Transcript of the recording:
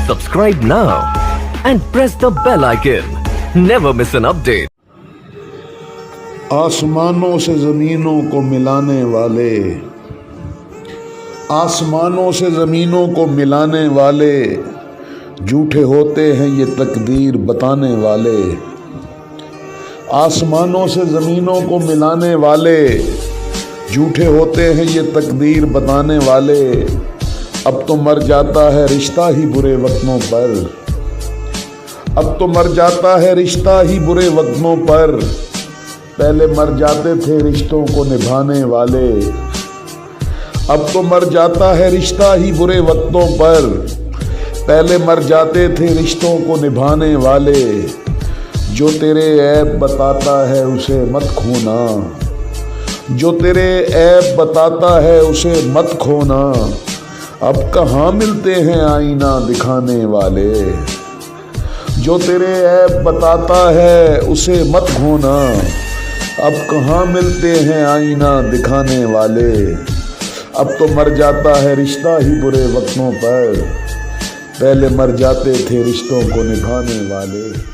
Subscribe now and press the bell icon. Never miss an update. आसमानों से ज़मीनों को मिलाने वाले, आसमानों से ज़मीनों को मिलाने वाले, झूठे होते हैं ये तकदीर बताने वाले। आसमानों से ज़मीनों को मिलाने वाले, झूठे होते हैं ये तकदीर बताने वाले। अब तो मर जाता है रिश्ता ही बुरे वक्तों पर, अब तो मर जाता है रिश्ता ही बुरे वक्तों पर। पहले मर जाते थे रिश्तों को निभाने वाले, अब तो मर जाता है रिश्ता ही बुरे वक्तों पर। पहले मर जाते थे रिश्तों को निभाने वाले। जो तेरे ऐब बताता है उसे मत खोना, जो तेरे ऐब बताता है उसे मत खोना। अब कहाँ मिलते हैं आईना दिखाने वाले, जो तेरे ऐब बताता है उसे मत खोना। अब कहाँ मिलते हैं आईना दिखाने वाले। अब तो मर जाता है रिश्ता ही बुरे वक्तों पर, पहले मर जाते थे रिश्तों को निभाने वाले।